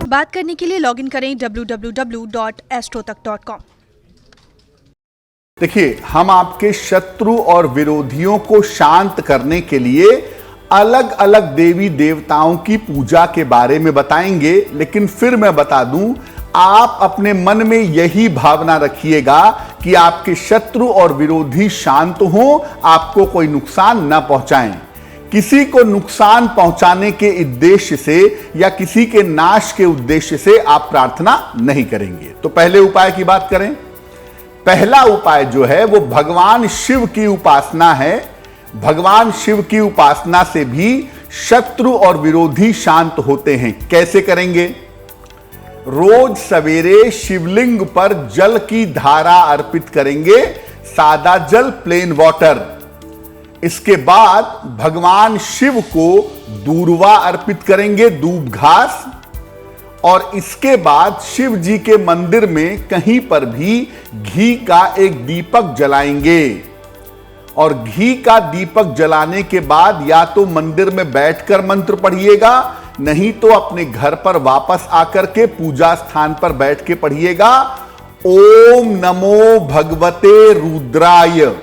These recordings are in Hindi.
बात करने के लिए लॉगिन करें www.astrotak.com। देखिए, हम आपके शत्रु और विरोधियों को शांत करने के लिए अलग अलग देवी देवताओं की पूजा के बारे में बताएंगे, लेकिन फिर मैं बता दूं, आप अपने मन में यही भावना रखिएगा कि आपके शत्रु और विरोधी शांत हों, आपको कोई नुकसान न पहुंचाएं। किसी को नुकसान पहुंचाने के उद्देश्य से या किसी के नाश के उद्देश्य से आप प्रार्थना नहीं करेंगे। तो पहले उपाय की बात करें। पहला उपाय जो है वो भगवान शिव की उपासना है। भगवान शिव की उपासना से भी शत्रु और विरोधी शांत होते हैं। कैसे करेंगे? रोज सवेरे शिवलिंग पर जल की धारा अर्पित करेंगे, सादा जल, प्लेन वाटर। इसके बाद भगवान शिव को दूर्वा अर्पित करेंगे, दूब घास। और इसके बाद शिव जी के मंदिर में कहीं पर भी घी का एक दीपक जलाएंगे। और घी का दीपक जलाने के बाद या तो मंदिर में बैठकर मंत्र पढ़िएगा, नहीं तो अपने घर पर वापस आकर के पूजा स्थान पर बैठ के पढ़िएगा। ओम नमो भगवते रुद्राय,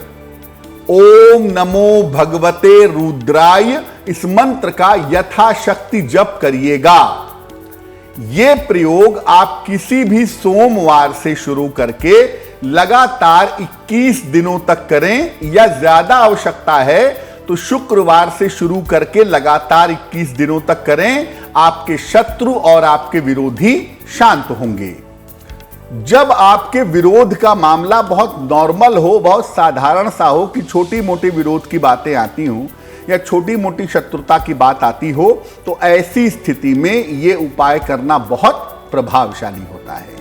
ओम नमो भगवते रुद्राय, इस मंत्र का यथाशक्ति जप करिएगा। यह प्रयोग आप किसी भी सोमवार से शुरू करके लगातार 21 दिनों तक करें, या ज्यादा आवश्यकता है तो शुक्रवार से शुरू करके लगातार 21 दिनों तक करें। आपके शत्रु और आपके विरोधी शांत होंगे। जब आपके विरोध का मामला बहुत नॉर्मल हो, बहुत साधारण सा हो कि छोटी मोटी विरोध की बातें आती हों या छोटी मोटी शत्रुता की बात आती हो, तो ऐसी स्थिति में यह उपाय करना बहुत प्रभावशाली होता है।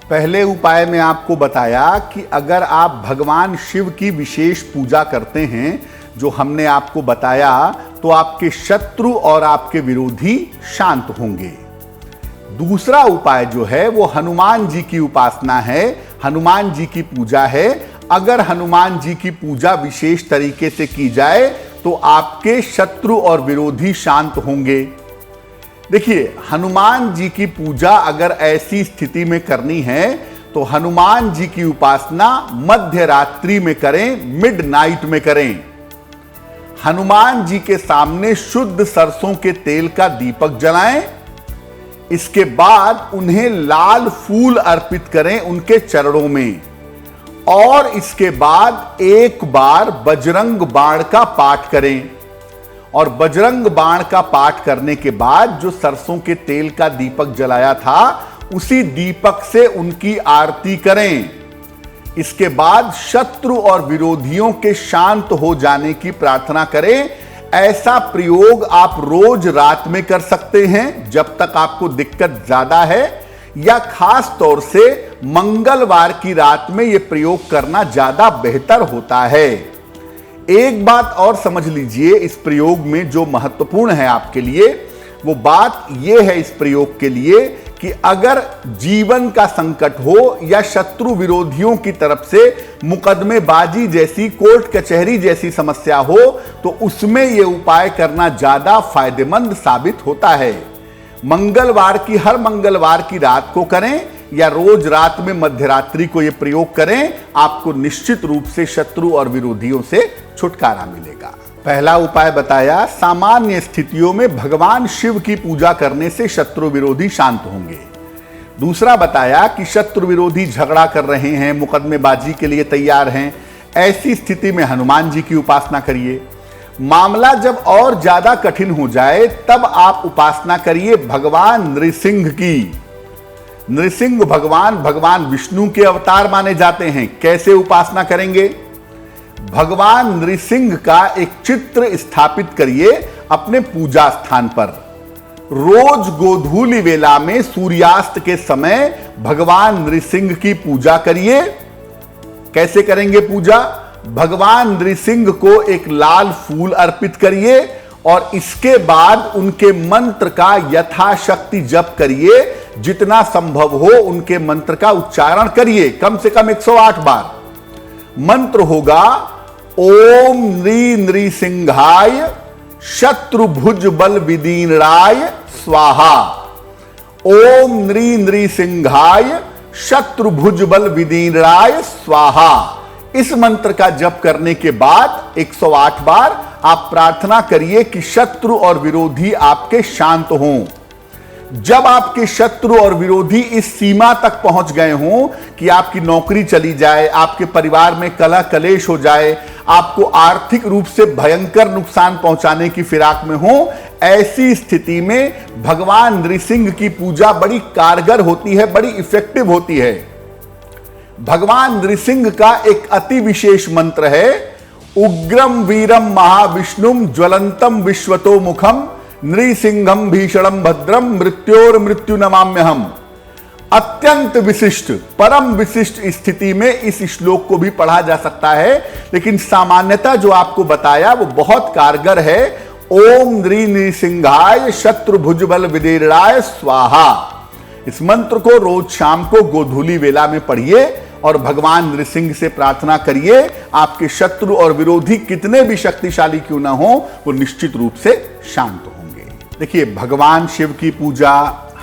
पहले उपाय में आपको बताया कि अगर आप भगवान शिव की विशेष पूजा करते हैं, जो हमने आपको बताया, तो आपके शत्रु और आपके विरोधी शांत होंगे। दूसरा उपाय जो है वो हनुमान जी की उपासना है, हनुमान जी की पूजा है। अगर हनुमान जी की पूजा विशेष तरीके से की जाए तो आपके शत्रु और विरोधी शांत होंगे। देखिए, हनुमान जी की पूजा अगर ऐसी स्थिति में करनी है तो हनुमान जी की उपासना मध्य रात्रि में करें, मिडनाइट में करें। हनुमान जी के सामने शुद्ध सरसों के तेल का दीपक जलाएं। इसके बाद उन्हें लाल फूल अर्पित करें उनके चरणों में। और इसके बाद एक बार बजरंग बाण का पाठ करें। और बजरंग बाण का पाठ करने के बाद जो सरसों के तेल का दीपक जलाया था, उसी दीपक से उनकी आरती करें। इसके बाद शत्रु और विरोधियों के शांत हो जाने की प्रार्थना करें। ऐसा प्रयोग आप रोज रात में कर सकते हैं जब तक आपको दिक्कत ज्यादा है, या खास तौर से मंगलवार की रात में यह प्रयोग करना ज्यादा बेहतर होता है। एक बात और समझ लीजिए, इस प्रयोग में जो महत्वपूर्ण है आपके लिए, वो बात यह है इस प्रयोग के लिए कि अगर जीवन का संकट हो या शत्रु विरोधियों की तरफ से मुकदमेबाजी जैसी, कोर्ट कचहरी जैसी समस्या हो, तो उसमें यह उपाय करना ज्यादा फायदेमंद साबित होता है। मंगलवार की, हर मंगलवार की रात को करें या रोज रात में मध्यरात्रि को यह प्रयोग करें, आपको निश्चित रूप से शत्रु और विरोधियों से छुटकारा मिलेगा। पहला उपाय बताया, सामान्य स्थितियों में भगवान शिव की पूजा करने से शत्रु विरोधी शांत होंगे। दूसरा बताया कि शत्रु विरोधी झगड़ा कर रहे हैं, मुकदमेबाजी के लिए तैयार हैं, ऐसी स्थिति में हनुमान जी की उपासना करिए। मामला जब और ज्यादा कठिन हो जाए तब आप उपासना करिए भगवान नृसिंह की। नृसिंह भगवान विष्णु के अवतार माने जाते हैं। कैसे उपासना करेंगे? भगवान नृसिंह का एक चित्र स्थापित करिए अपने पूजा स्थान पर। रोज गोधूली वेला में सूर्यास्त के समय भगवान नृसिंह की पूजा करिए। कैसे करेंगे पूजा? भगवान नृसिंह को एक लाल फूल अर्पित करिए और इसके बाद उनके मंत्र का यथाशक्ति जप करिए। जितना संभव हो उनके मंत्र का उच्चारण करिए, कम से कम 108 बार। मंत्र होगा ओम नृसिंहाय शत्रुभुज बल विदीर्णाय स्वाहा। ओम नृ नृसिंहाय शत्रुभुज बल विदीर्णाय स्वाहा। इस मंत्र का जप करने के बाद 108 बार आप प्रार्थना करिए कि शत्रु और विरोधी आपके शांत हों। जब आपके शत्रु और विरोधी इस सीमा तक पहुंच गए हों कि आपकी नौकरी चली जाए, आपके परिवार में कलह कलेश हो जाए, आपको आर्थिक रूप से भयंकर नुकसान पहुंचाने की फिराक में हो, ऐसी स्थिति में भगवान नृसिंह की पूजा बड़ी कारगर होती है, बड़ी इफेक्टिव होती है। भगवान नृसिंह का एक अति विशेष मंत्र है, उग्रम वीरम महाविष्णुम ज्वलंतम विश्वतो मुखम नृसिंहम भीषणम भद्रम मृत्योर मृत्यु नमाम्यहम। अत्यंत विशिष्ट, परम विशिष्ट स्थिति में इस श्लोक को भी पढ़ा जा सकता है, लेकिन सामान्यतः जो आपको बताया वो बहुत कारगर है। ओम नृ नृसिंहाय शत्रुभुज बल विदीर्णाय स्वाहा। इस मंत्र को रोज शाम को गोधूली वेला में पढ़िए और भगवान नृसिंह से प्रार्थना करिए। आपके शत्रु और विरोधी कितने भी शक्तिशाली क्यों ना हो, वो निश्चित रूप से शांत होंगे। देखिए, भगवान शिव की पूजा,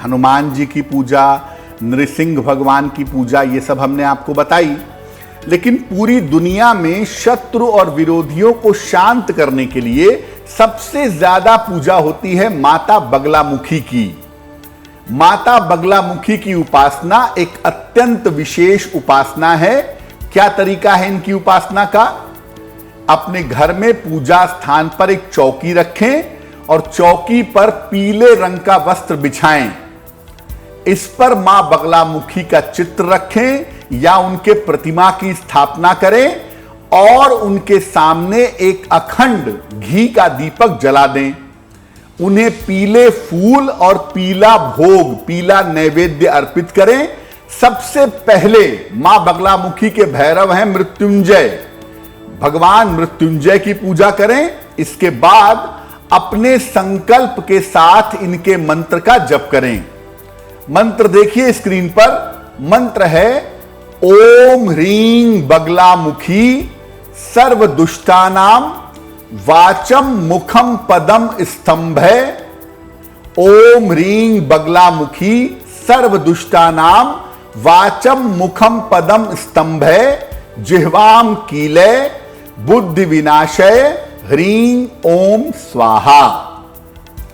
हनुमान जी की पूजा, नृसिंह भगवान की पूजा, ये सब हमने आपको बताई, लेकिन पूरी दुनिया में शत्रु और विरोधियों को शांत करने के लिए सबसे ज्यादा पूजा होती है माता बगलामुखी की। माता बगलामुखी की उपासना एक अत्यंत विशेष उपासना है। क्या तरीका है इनकी उपासना का? अपने घर में पूजा स्थान पर एक चौकी रखें और चौकी पर पीले रंग का वस्त्र बिछाएं। इस पर मां बगलामुखी का चित्र रखें या उनके प्रतिमा की स्थापना करें और उनके सामने एक अखंड घी का दीपक जला दें। उन्हें पीले फूल और पीला भोग, पीला नैवेद्य अर्पित करें। सबसे पहले मां बगलामुखी के भैरव हैं मृत्युंजय, भगवान मृत्युंजय की पूजा करें। इसके बाद अपने संकल्प के साथ इनके मंत्र का जप करें। मंत्र देखिए स्क्रीन पर। मंत्र है ओम ह्रीं बगलामुखी सर्व दुष्टानाम वाचम मुखम पदम स्तंभे। ओम ह्रीं बगलामुखी सर्व दुष्टानाम वाचम मुखम पदम स्तंभे जिह्वाम कीले बुद्धि विनाशय ह्रीं ओम स्वाहा।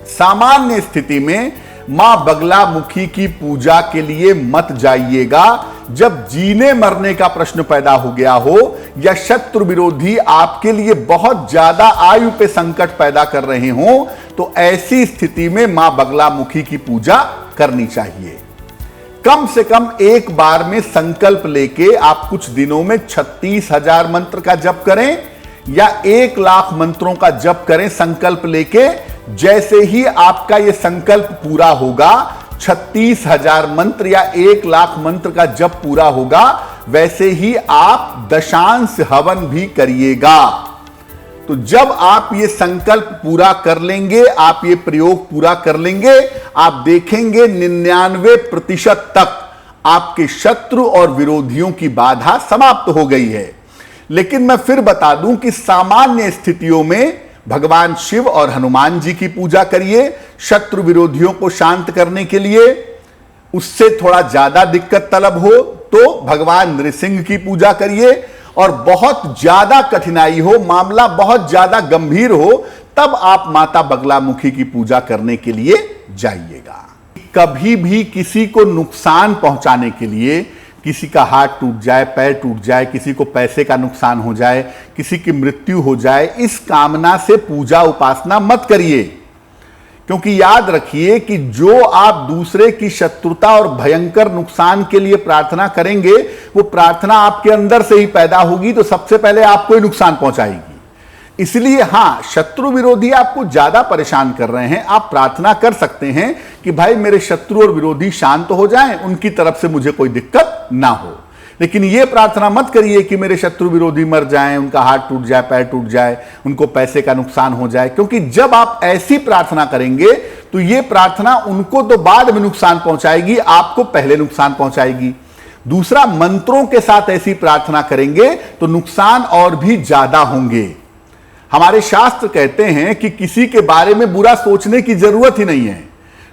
सामान्य स्थिति में मां बगलामुखी की पूजा के लिए मत जाइएगा। जब जीने मरने का प्रश्न पैदा हो गया हो या शत्रु विरोधी आपके लिए बहुत ज्यादा आयु पे संकट पैदा कर रहे हो, तो ऐसी स्थिति में मां बगलामुखी की पूजा करनी चाहिए। कम से कम एक बार में संकल्प लेके आप कुछ दिनों में 36,000 मंत्र का जप करें या 1,00,000 मंत्रों का जप करें संकल्प लेके। जैसे ही आपका यह संकल्प पूरा होगा, 36,000 मंत्र या 1,00,000 मंत्र का जप पूरा होगा, वैसे ही आप दशांश हवन भी करिएगा। तो जब आप ये संकल्प पूरा कर लेंगे, आप ये प्रयोग पूरा कर लेंगे, आप देखेंगे 99% तक आपके शत्रु और विरोधियों की बाधा समाप्त हो गई है। लेकिन मैं फिर बता दूं कि सामान्य स्थितियों में भगवान शिव और हनुमान जी की पूजा करिए शत्रु विरोधियों को शांत करने के लिए। उससे थोड़ा ज्यादा दिक्कत तलब हो तो भगवान नृसिंह की पूजा करिए, और बहुत ज्यादा कठिनाई हो, मामला बहुत ज्यादा गंभीर हो, तब आप माता बगलामुखी की पूजा करने के लिए जाइएगा। कभी भी किसी को नुकसान पहुंचाने के लिए, किसी का हाथ टूट जाए, पैर टूट जाए, किसी को पैसे का नुकसान हो जाए, किसी की मृत्यु हो जाए, इस कामना से पूजा उपासना मत करिए। क्योंकि याद रखिए कि जो आप दूसरे की शत्रुता और भयंकर नुकसान के लिए प्रार्थना करेंगे, वो प्रार्थना आपके अंदर से ही पैदा होगी, तो सबसे पहले आपको ही नुकसान पहुंचाएगी। इसलिए हां, शत्रु विरोधी आपको ज्यादा परेशान कर रहे हैं, आप प्रार्थना कर सकते हैं कि भाई मेरे शत्रु और विरोधी शांत हो जाएं, उनकी तरफ से मुझे कोई दिक्कत ना हो। लेकिन यह प्रार्थना मत करिए कि मेरे शत्रु विरोधी मर जाएं, उनका हाथ टूट जाए, पैर टूट जाए, उनको पैसे का नुकसान हो जाए। क्योंकि जब आप ऐसी प्रार्थना करेंगे तो यह प्रार्थना उनको तो बाद में नुकसान पहुंचाएगी, आपको पहले नुकसान पहुंचाएगी। दूसरा, मंत्रों के साथ ऐसी प्रार्थना करेंगे तो नुकसान और भी ज्यादा होंगे। हमारे शास्त्र कहते हैं कि किसी के बारे में बुरा सोचने की जरूरत ही नहीं है।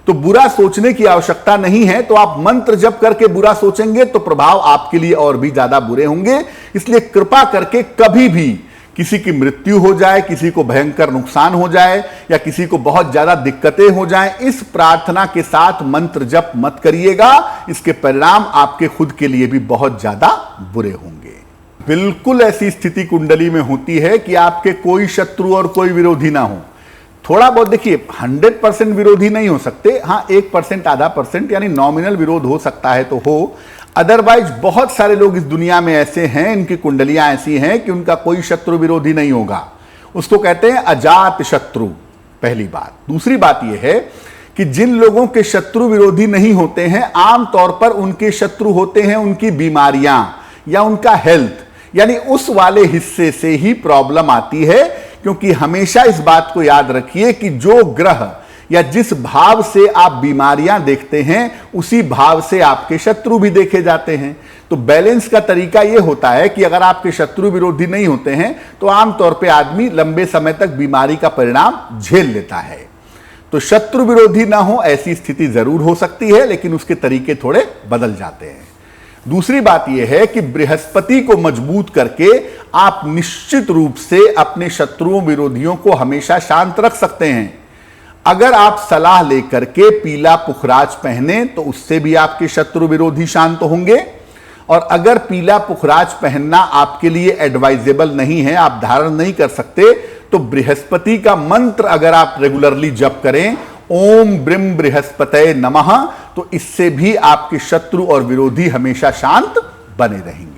तो बुरा सोचने की आवश्यकता नहीं है। तो आप मंत्र जप करके बुरा सोचेंगे तो प्रभाव आपके लिए और भी ज्यादा बुरे होंगे। इसलिए कृपा करके कभी भी किसी की मृत्यु हो जाए, किसी को भयंकर नुकसान हो जाए या किसी को बहुत ज्यादा दिक्कतें हो जाएं, इस प्रार्थना के साथ मंत्र जप मत करिएगा। इसके परिणाम आपके खुद के लिए भी बहुत ज्यादा बुरे होंगे। बिल्कुल ऐसी स्थिति कुंडली में होती है कि आपके कोई शत्रु और कोई विरोधी ना हो। थोड़ा बहुत देखिए, 100% विरोधी नहीं हो सकते, हाँ 1% आधा परसेंट यानी नॉमिनल विरोध हो सकता है तो हो। अदरवाइज बहुत सारे लोग इस दुनिया में ऐसे हैं, इनकी कुंडलियां ऐसी हैं कि उनका कोई शत्रु विरोधी नहीं होगा। उसको कहते हैं अजात शत्रु, पहली बात। दूसरी बात यह है कि जिन लोगों के शत्रु विरोधी नहीं होते हैं, आमतौर पर उनके शत्रु होते हैं उनकी बीमारियां या उनका हेल्थ, यानी उस वाले हिस्से से ही प्रॉब्लम आती है। क्योंकि हमेशा इस बात को याद रखिए कि जो ग्रह या जिस भाव से आप बीमारियां देखते हैं उसी भाव से आपके शत्रु भी देखे जाते हैं। तो बैलेंस का तरीका यह होता है कि अगर आपके शत्रु विरोधी नहीं होते हैं तो आमतौर पे आदमी लंबे समय तक बीमारी का परिणाम झेल लेता है। तो शत्रु विरोधी ना हो ऐसी स्थिति जरूर हो सकती है, लेकिन उसके तरीके थोड़े बदल जाते हैं। दूसरी बात यह है कि बृहस्पति को मजबूत करके आप निश्चित रूप से अपने शत्रुओं विरोधियों को हमेशा शांत रख सकते हैं। अगर आप सलाह लेकर के पीला पुखराज पहने तो उससे भी आपके शत्रु विरोधी शांत होंगे। और अगर पीला पुखराज पहनना आपके लिए एडवाइजेबल नहीं है, आप धारण नहीं कर सकते, तो बृहस्पति का मंत्र अगर आप रेगुलरली जप करें, ओम ब्रिम बृहस्पतये नमः, तो इससे भी आपके शत्रु और विरोधी हमेशा शांत बने रहेंगे।